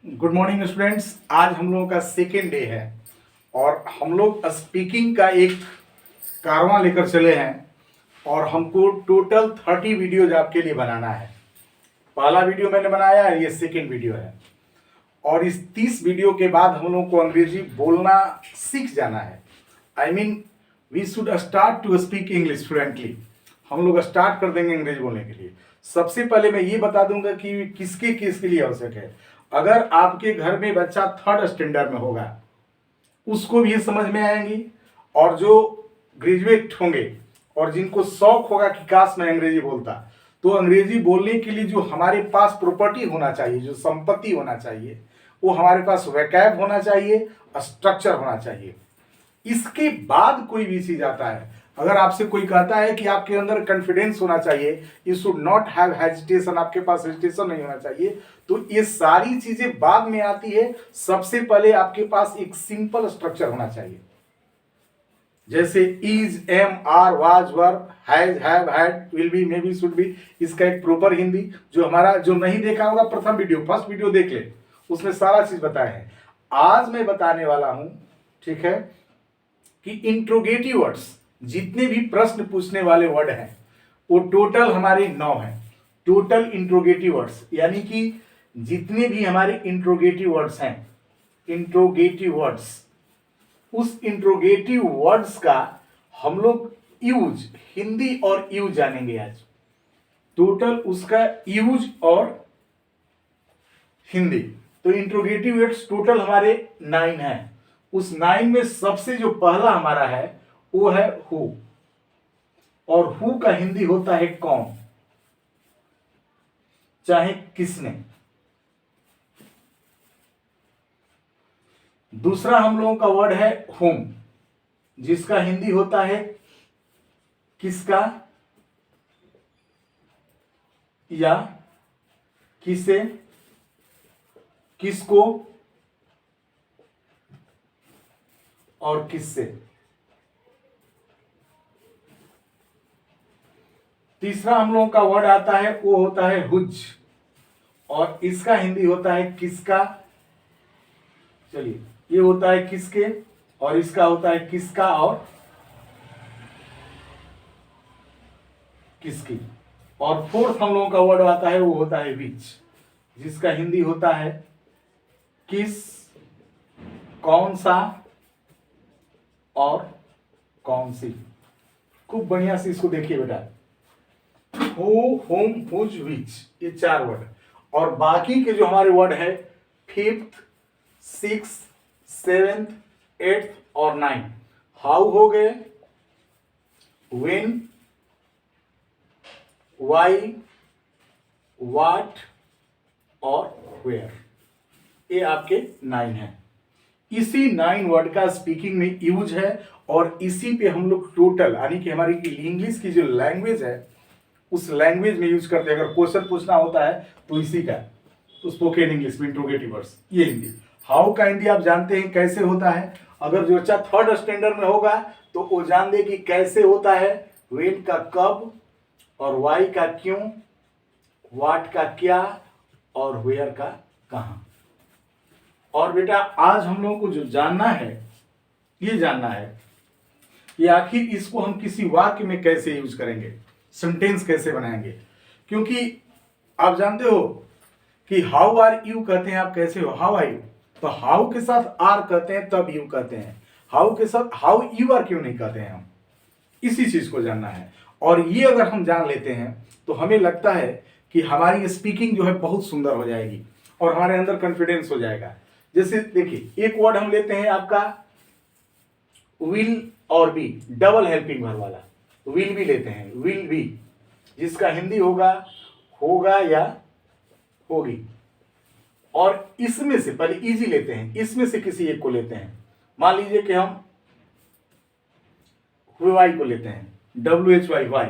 Good morning students. आज हम लोगों का सेकेंड डे है और हम लोग स्पीकिंग का एक कारवां लेकर चले हैं और हमको टोटल 30 वीडियोज आपके लिए बनाना है। पहला वीडियो मैंने बनाया है, ये सेकेंड वीडियो है और इस 30 वीडियो के बाद हम लोग को अंग्रेजी बोलना सीख जाना है। I mean we should start to speak English fluently. हम लोग स्टार्ट कर देंगे अंग्रेजी बोलने के लिए। सबसे पहले मैं ये बता दूंगा कि किसके किसके लिए आवश्यक है। अगर आपके घर में बच्चा 3rd स्टैंडर्ड में होगा उसको भी ये समझ में आएंगी, और जो ग्रेजुएट होंगे और जिनको शौक होगा कि काश मैं अंग्रेजी बोलता, तो अंग्रेजी बोलने के लिए जो हमारे पास प्रॉपर्टी होना चाहिए, जो संपत्ति होना चाहिए, वो हमारे पास वैकैब होना चाहिए, स्ट्रक्चर होना चाहिए। इसके बाद कोई भी चीज आता है। अगर आपसे कोई कहता है कि आपके अंदर कॉन्फिडेंस होना चाहिए, you should not have hesitation, आपके पास हेजिटेशन नहीं होना चाहिए, तो ये सारी चीजें बाद में आती है। सबसे पहले आपके पास एक सिंपल स्ट्रक्चर होना चाहिए, जैसे is, am, are, was, verb, has, have, had, will be, may be, should be. इसका एक प्रॉपर हिंदी जो हमारा जो नहीं देखा होगा प्रथम वीडियो, फर्स्ट वीडियो देख ले, उसमें सारा चीज बताया है। आज मैं बताने वाला हूं, ठीक है, कि इंट्रोगेटिव वर्ड्स, जितने भी प्रश्न पूछने वाले वर्ड हैं वो टोटल हमारे 9 हैं। टोटल इंट्रोगेटिव वर्ड्स यानी कि जितने भी हमारे इंट्रोगेटिव वर्ड्स हैं, इंट्रोगेटिव वर्ड्स, उस इंट्रोगेटिव वर्ड्स का हम लोग यूज, हिंदी और यूज जानेंगे आज। टोटल उसका यूज और हिंदी। तो इंट्रोगेटिव वर्ड्स टोटल हमारे 9 हैं। उस 9 में सबसे जो पहला हमारा है वो है हु, और हु का हिंदी होता है कौन, चाहे किसने। दूसरा हम लोगों का वर्ड है हुम, जिसका हिंदी होता है किसका या किसे, किसको और किससे। तीसरा हम लोगों का वर्ड आता है वो होता है हुज, और इसका हिंदी होता है किसका। चलिए, ये होता है किसके, और इसका होता है किसका और किसकी। और फोर्थ हम लोगों का वर्ड आता है वो होता है विच, जिसका हिंदी होता है किस, कौन सा और कौन सी। खूब बढ़िया से इसको देखिए बेटा, हु, होम, हुज, विच, ये 4 वर्ड। और बाकी के जो हमारे वर्ड है 5th, 6th, 7th, 8th और 9th, हाउ हो गए, व्हेन, वाई, व्हाट और वेयर, ये आपके 9 हैं। इसी 9 वर्ड का स्पीकिंग में यूज है और इसी पे हम लोग टोटल, यानी कि हमारी इंग्लिश की जो लैंग्वेज है उस लैंग्वेज में यूज करते हैं। अगर क्वेश्चन पूछना होता है तो इसी का, तो स्पोकन इंग्लिश में इंट्रोगेटिव वर्ड्स, ये हिंदी। हाउ का हिंदी आप जानते हैं कैसे होता है। अगर जो बच्चा 3rd स्टैंडर्ड में होगा तो वो जान दे कि कैसे होता है। व्हेन का कब, और वाई का क्यों, व्हाट का क्या, और वेयर का कहां। और बेटा आज हम लोगों को जो जानना है, ये जानना है कि आखिर इसको हम किसी वाक्य में कैसे यूज करेंगे, सेंटेंस कैसे बनाएंगे। क्योंकि आप जानते हो कि हाउ आर यू कहते हैं, आप कैसे हो, हाउ आर यू, तो हाउ के साथ आर कहते हैं तब यू कहते हैं। हाउ के साथ हाउ यू आर क्यों नहीं कहते हैं हम, इसी चीज को जानना है। और ये अगर हम जान लेते हैं तो हमें लगता है कि हमारी स्पीकिंग जो है बहुत सुंदर हो जाएगी और हमारे अंदर कॉन्फिडेंस हो जाएगा। जैसे देखिए, एक वर्ड हम लेते हैं आपका विल और बी, डबल हेल्पिंग वर्ब वाला विल भी लेते हैं, विल बी, जिसका हिंदी होगा होगा या होगी। और इसमें से पहले इजी लेते हैं, इसमें से किसी एक को लेते हैं। मान लीजिए कि हम वाई को लेते हैं, WHY, वाई,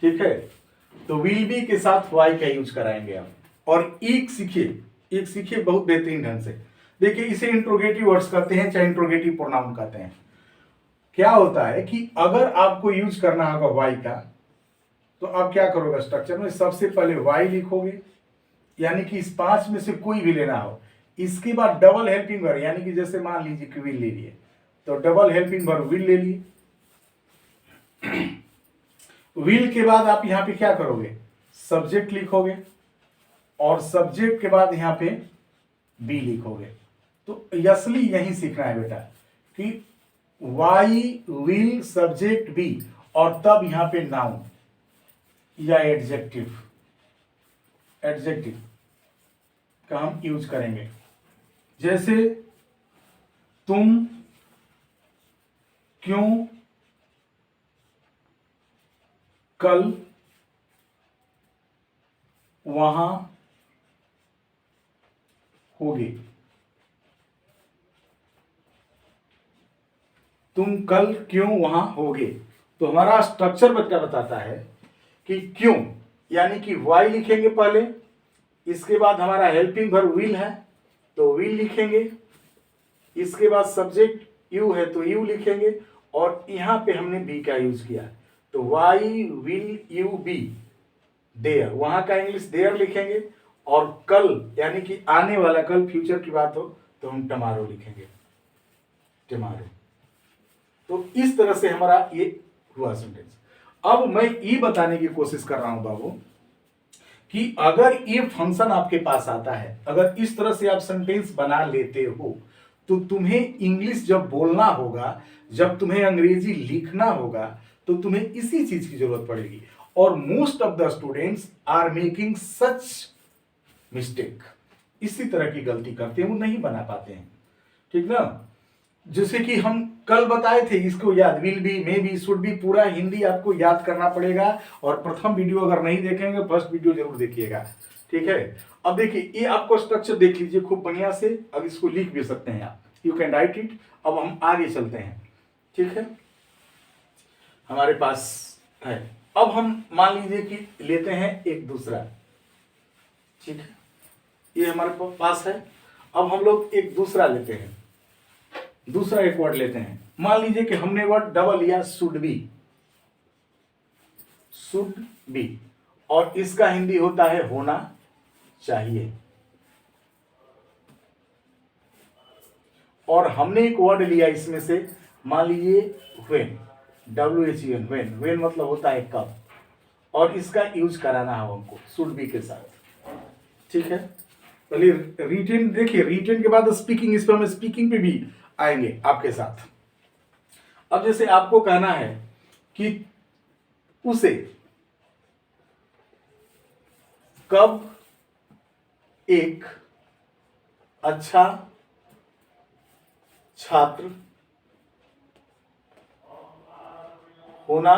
ठीक है। तो विल बी के साथ वाई का यूज कराएंगे आप। और एक सीखिए, एक सीखिए बहुत बेहतरीन ढंग से। देखिए, इसे इंट्रोगेटिव वर्ड्स कहते हैं, चाहे इंट्रोगेटिव प्रोनाउन कहते हैं। क्या होता है कि अगर आपको यूज करना होगा वाई का, तो आप क्या करोगे, स्ट्रक्चर में सबसे पहले वाई लिखोगे, यानी कि इस 5 में से कोई भी लेना हो, इसके बाद डबल हेल्पिंग वर्ब, यानी कि जैसे मान लीजिए कि विल ले लिए तो double helping verb will lay लिए। विल के बाद आप यहां पे क्या करोगे, सब्जेक्ट लिखोगे और सब्जेक्ट के बाद यहां पे बी लिखोगे। तो असली यही सीखना है बेटा कि वाई विल सब्जेक्ट बी और तब यहां पे नाउन या एडजेक्टिव का हम यूज करेंगे। जैसे तुम क्यों कल वहां होगे, तुम कल क्यों वहां होगे। तो हमारा स्ट्रक्चर बच्चा बताता है कि क्यों, यानी कि वाई लिखेंगे पहले, इसके बाद हमारा हेल्पिंग वर्ब विल है तो विल लिखेंगे, इसके बाद सब्जेक्ट यू है तो यू लिखेंगे और यहां पे हमने बी का यूज किया तो why will you be there, वहां का इंग्लिश देयर लिखेंगे और कल यानी कि आने वाला, कल फ्यूचर की बात हो तो हम टमारो लिखेंगे, टमारो। तो इस तरह से हमारा ये हुआ सेंटेंस। अब मैं ये बताने की कोशिश कर रहा हूं बाबू कि अगर ये फंक्शन आपके पास आता है, अगर इस तरह से आप सेंटेंस बना लेते हो तो तुम्हें इंग्लिश जब बोलना होगा, जब तुम्हें अंग्रेजी लिखना होगा तो तुम्हें इसी चीज की जरूरत पड़ेगी। और most of the students are making such mistake, इसी तरह की गलती करते हैं, वो नहीं बना पाते हैं, ठीक ना। जैसे कि हम कल बताए थे, इसको याद, will be, may be, should B, पूरा हिंदी आपको याद करना पड़ेगा। और प्रथम वीडियो अगर नहीं देखेंगे फर्स्ट वीडियो जरूर देखिएगा, ठीक है। अब देखिए ये आपको स्ट्रक्चर देख लीजिए खूब बढ़िया से, अब इसको लिख भी सकते हैं आप, यू कैन राइट इट। अब हम आगे चलते हैं, ठीक है, हमारे पास है। अब हम मान लीजिए कि लेते हैं एक दूसरा, ठीक है, ये हमारे पास है। अब हम लोग एक दूसरा लेते हैं, दूसरा एक वर्ड लेते हैं। मान लीजिए कि हमने वर्ड डबल लिया, शुड बी, और इसका हिंदी होता है होना चाहिए। और हमने एक वर्ड लिया इसमें से, मान लीजिए व्हेन, WHEN, व्हेन मतलब होता है कब, और इसका यूज कराना है हमको शुड बी के साथ, ठीक है। पहले रिटेन देखिए, रिटेन के बाद स्पीकिंग, इस पर हम स्पीकिंग पे भी आएंगे आपके साथ। अब जैसे आपको कहना है कि उसे कब एक अच्छा छात्र होना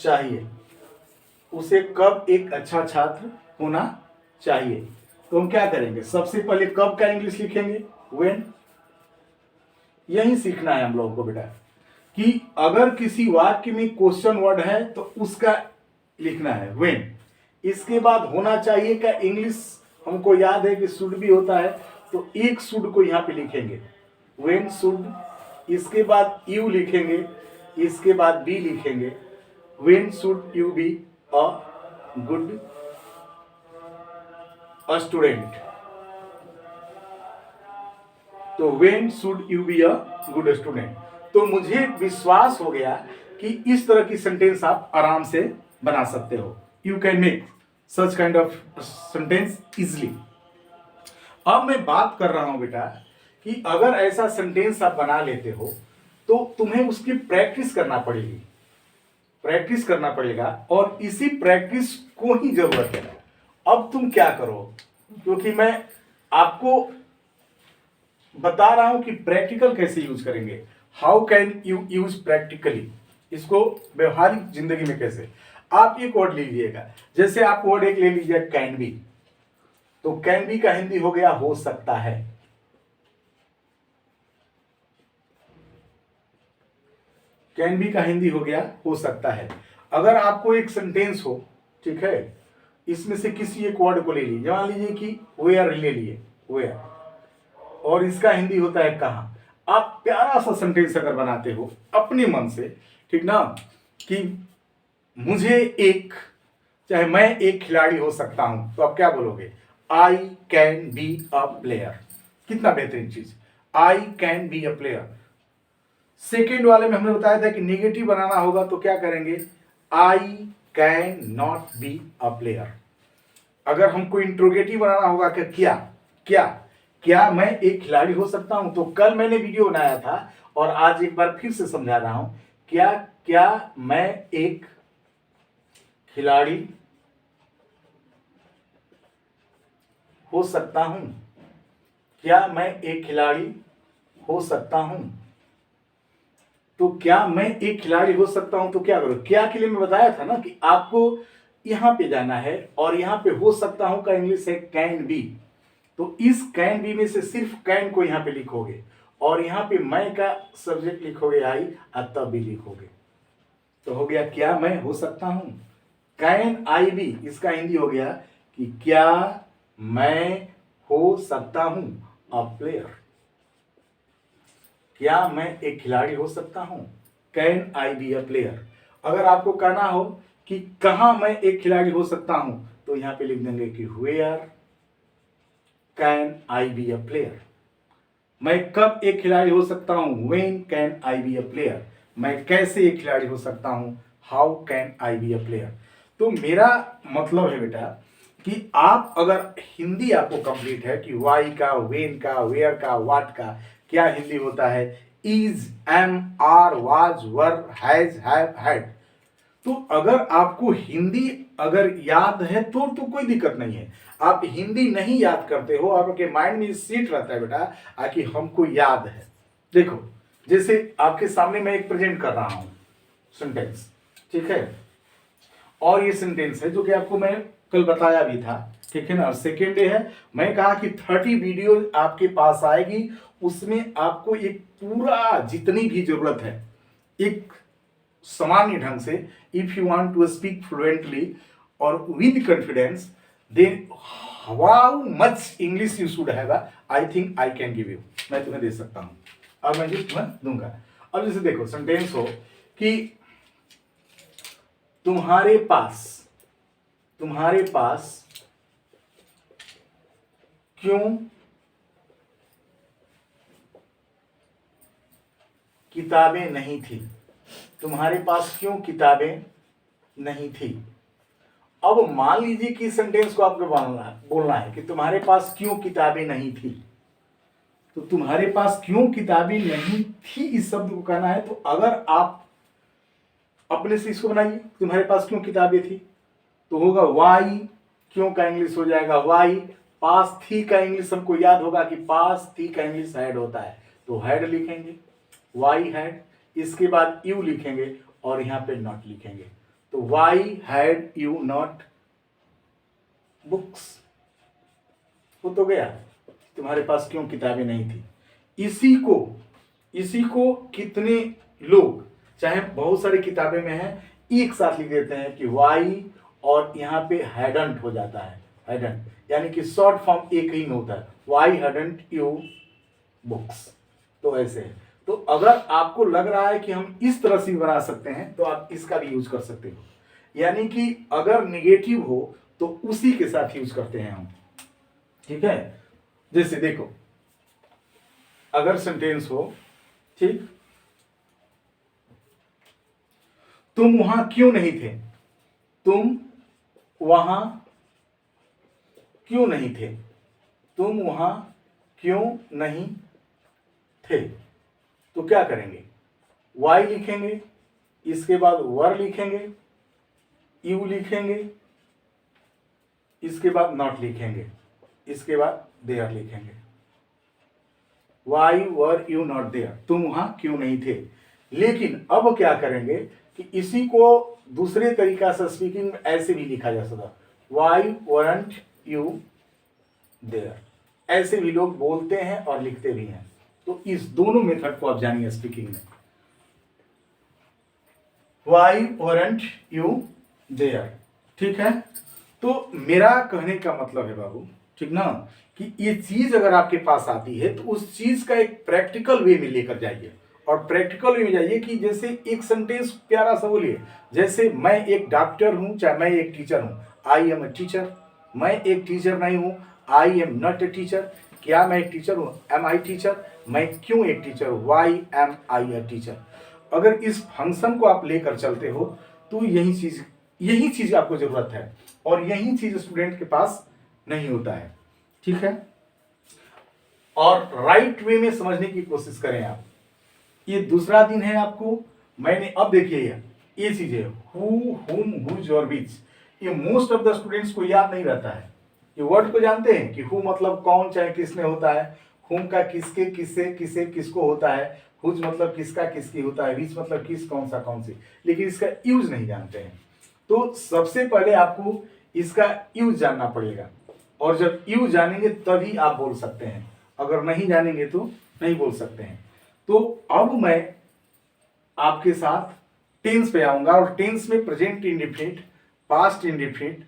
चाहिए, उसे कब एक अच्छा छात्र होना चाहिए। तो हम क्या करेंगे, सबसे पहले कब का इंग्लिश लिखेंगे, व्हेन। यही सीखना है हम लोगों को बेटा कि अगर किसी वाक्य में क्वेश्चन वर्ड है तो उसका लिखना है व्हेन। इसके बाद होना चाहिए का इंग्लिश हमको याद है कि शुड भी होता है, तो एक शुड को यहां पे लिखेंगे व्हेन शुड, इसके बाद यू लिखेंगे, इसके बाद बी लिखेंगे, when should you be a good student. तो when should you be a good student. तो मुझे विश्वास हो गया कि इस तरह की सेंटेंस आप आराम से बना सकते हो, you can make such kind of sentence easily. अब मैं बात कर रहा हूं बेटा कि अगर ऐसा सेंटेंस आप बना लेते हो तो तुम्हें उसकी प्रैक्टिस करना पड़ेगी, प्रैक्टिस करना पड़ेगा, और इसी प्रैक्टिस को ही जरूरत है। अब तुम क्या करो, क्योंकि मैं आपको बता रहा हूं कि प्रैक्टिकल कैसे यूज करेंगे, how can you use practically, इसको व्यवहारिक जिंदगी में कैसे। आप एक वर्ड लीजिएगा, जैसे आप वर्ड एक ले लीजिए कैन बी, तो कैन बी का हिंदी हो गया हो सकता है। कैन बी का हिंदी हो गया हो सकता है। अगर आपको एक सेंटेंस हो, ठीक है, इसमें से किसी एक वर्ड को ले लीजिए, मान लीजिए कि वेयर ले लिए, वेयर, और इसका हिंदी होता है कहां। आप प्यारा सा सेंटेंस अगर बनाते हो अपने मन से, ठीक ना, कि मुझे एक चाहे मैं एक खिलाड़ी हो सकता हूं, तो आप क्या बोलोगे? I can be a player. कितना बेहतरीन चीज, I can be a player. Second वाले में हमने बताया था कि नेगेटिव बनाना होगा तो क्या करेंगे? I can not be a player. अगर हमको इंट्रोगेटिव बनाना होगा कि क्या क्या क्या मैं एक खिलाड़ी हो सकता हूं, तो कल मैंने वीडियो बनाया था और आज एक बार फिर से समझा रहा हूं, क्या क्या मैं एक खिलाड़ी हो सकता हूं? क्या मैं एक खिलाड़ी हो सकता हूं? तो क्या मैं एक खिलाड़ी हो सकता हूं तो क्या करो? क्या के लिए मैं बताया था ना कि आपको यहां पे जाना है और यहां पे हो सकता हूं का इंग्लिश है कैन बी। तो इस कैन बी में से सिर्फ कैन को यहां पे लिखोगे और यहां पे मैं का सब्जेक्ट लिखोगे आई, और तब भी लिखोगे। तो हो गया क्या मैं हो सकता हूं, कैन आई बी। इसका हिंदी हो गया कि क्या मैं हो सकता हूं अ प्लेयर। क्या मैं एक खिलाड़ी हो सकता हूं, can I be a player. अगर आपको कहना हो कि कहां मैं एक खिलाड़ी हो सकता हूं, तो यहां पे लिख देंगे कि where can I be a player. मैं कब एक खिलाड़ी हो सकता हूं, when can I be a player. मैं कैसे एक खिलाड़ी हो सकता हूं, how can I be a player. तो मेरा मतलब है बेटा कि आप अगर हिंदी आपको कंप्लीट है कि वाई का, वेन का, वेयर का, वाट का क्या हिंदी होता है, is, am, are, was, were, has, have, had. तो अगर आपको हिंदी अगर याद है तो कोई दिक्कत नहीं है। आप हिंदी नहीं याद करते हो, आपके माइंड में सीट रहता है बेटा कि हमको याद है। देखो, जैसे आपके सामने मैं एक प्रेजेंट कर रहा हूं सेंटेंस, ठीक है, और ये सेंटेंस है जो कि आपको मैं कल बताया भी था, ठीक है ना। सेकेंड डे है, मैं कहा कि 30 वीडियो आपके पास आएगी, उसमें आपको एक पूरा जितनी भी जरूरत है एक सामान्य ढंग से, if you want to speak fluently और with confidence, then how much English you should have, I think I can give you. मैं तुम्हें दे सकता हूं, अब मैं तुम्हें दूंगा। अब जैसे देखो सेंटेंस हो कि तुम्हारे पास क्यों किताबें नहीं थी। तुम्हारे पास क्यों किताबें नहीं थी। अब मान लीजिए कि सेंटेंस को आपको बोलना है कि तुम्हारे पास क्यों किताबें नहीं थी। तो तुम्हारे पास क्यों किताबें नहीं थी इस शब्द को कहना है, तो अगर आप अपने से इसको बनाइए, तुम्हारे पास क्यों किताबें थी, तो होगा वाई। क्यों का इंग्लिश हो जाएगा वाई। पास थी का इंग्लिश हमको याद होगा कि पास थी का इंग्लिश हैड होता है, तो हैड लिखेंगे, वाई हैड। इसके बाद यू लिखेंगे और यहां पे नॉट लिखेंगे, तो why had you not books. हो तो गया, तुम्हारे पास क्यों किताबें नहीं थी। इसी को कितने लोग, चाहे बहुत सारी किताबें में है, एक साथ लिख देते हैं कि वाई और यहां पे हैडंट हो जाता है, हैडंट, यानी कि शॉर्ट फॉर्म एक ही में होता है, वाई हैडंट यू बुक्स। तो ऐसे है। तो अगर आपको लग रहा है कि हम इस तरह से बना सकते हैं, तो आप इसका भी यूज कर सकते हो, यानी कि अगर निगेटिव हो तो उसी के साथ यूज करते हैं हम, ठीक है। जैसे देखो, अगर सेंटेंस हो, ठीक, तुम वहां क्यों नहीं थे। तुम वहां क्यों नहीं थे। तुम वहां क्यों नहीं थे। तो क्या करेंगे, वाई लिखेंगे, इसके बाद वर लिखेंगे, यू लिखेंगे, इसके बाद नॉट लिखेंगे, इसके बाद देयर लिखेंगे। Why were you not there, तुम वहां क्यों नहीं थे। लेकिन अब क्या करेंगे कि इसी को दूसरे तरीका से स्पीकिंग में ऐसे भी लिखा जा सकता, वाई वरंट यू देयर। ऐसे भी लोग बोलते हैं और लिखते भी हैं। तो इस दोनों मेथड को आप जानिए स्पीकिंग में, वाई वरंट यू देयर, ठीक है। तो मेरा कहने का मतलब है बाबू, ठीक ना, कि ये चीज अगर आपके पास आती है तो उस चीज का एक प्रैक्टिकल वे में लेकर जाइए और प्रैक्टिकल में जाइए कि जैसे एक सेंटेंस प्यारा सा बोलिए, जैसे मैं एक डॉक्टर हूँ, चाहे मैं एक टीचर हूँ, आई एम ए टीचर। मैं एक टीचर नहीं हूँ, I am not a teacher. क्या मैं एक टीचर हूँ, एम आई टीचर। मैं क्यों एक टीचर हूँ, why am I a teacher. अगर इस फंक्शन को आप लेकर चलते हो तो यही चीज आपको जरूरत है, और यही चीज स्टूडेंट के पास नहीं होता है। ठीक है, और राइट वे में समझने की कोशिश करें आप। ये दूसरा दिन है आपको। मैंने अब देखिए ये चीजें हु, हुम, हुज और विच, ये मोस्ट ऑफ द स्टूडेंट्स को याद नहीं रहता है। ये वर्ड को जानते हैं कि हु मतलब कौन चाहे किसने होता है, हुम का किसके, किससे, किसे, किसको होता है, हुज मतलब किसका किसकी होता है, विच मतलब किस, कौन सा, कौन सी, लेकिन इसका यूज नहीं जानते हैं। तो सबसे पहले आपको इसका यूज जानना पड़ेगा, और जब यूज जानेंगे तभी आप बोल सकते हैं, अगर नहीं जानेंगे तो नहीं बोल सकते हैं। तो अब मैं आपके साथ टेंस पे आऊंगा, और टेंस में प्रेजेंट इंडेफिनिट, पास्ट इंडेफिनिट,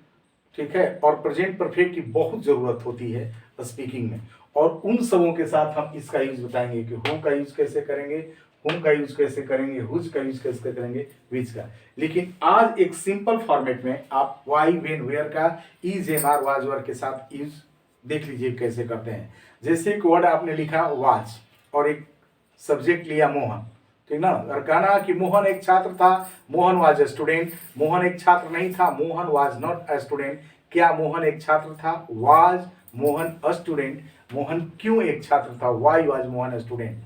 ठीक है, और प्रेजेंट परफेक्ट की बहुत जरूरत होती है स्पीकिंग में, और उन सबों के साथ हम इसका यूज बताएंगे कि होम का यूज कैसे करेंगे, होम का यूज कैसे करेंगे, हुज का यूज कैसे करेंगे, विच का। लेकिन आज एक सिंपल फॉर्मेट में आप वाई, वेन, वेयर का इज, एम, आर, वाज, वर के साथ यूज देख लीजिए कैसे करते हैं। जैसे एक वर्ड आपने लिखा वाज, और एक सब्जेक्ट लिया मोहन, ठीक ना, और कहना कि मोहन एक छात्र था, Mohan was a student. Mohan एक छात्र नहीं था, Mohan was not a student. क्या मोहन एक छात्र था, was Mohan a student. Mohan क्यों एक छात्र था, why was Mohan a student.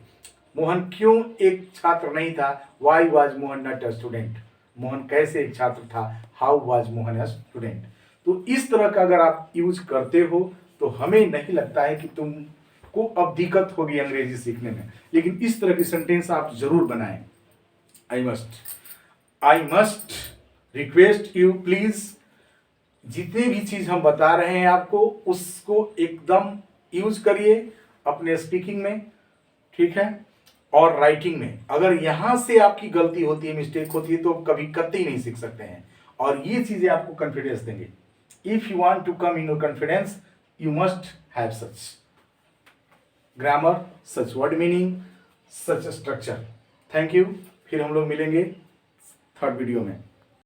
Mohan क्यों एक छात्र नहीं था, why was Mohan not a student. Mohan कैसे एक छात्र था, how was Mohan a student. तो इस तरह का अगर आप यूज करते हो तो हमें नहीं लगता है कि तुमको अब दिक्कत होगी अंग्रेजी सीखने में, लेकिन इस तरह की सेंटेंस आप जरूर बनाएं। I must request you please, जितने भी चीज हम बता रहे हैं आपको उसको एकदम यूज करिए अपने स्पीकिंग में, ठीक है, और राइटिंग में। अगर यहां से आपकी गलती होती है, मिस्टेक होती है, तो कभी कतई नहीं सीख सकते हैं, और ये चीजें आपको कॉन्फिडेंस देंगे। If you want to come in your confidence, you must have such grammar, such word meaning, such structure. Thank you. फिर हम लोग मिलेंगे थर्ड वीडियो में।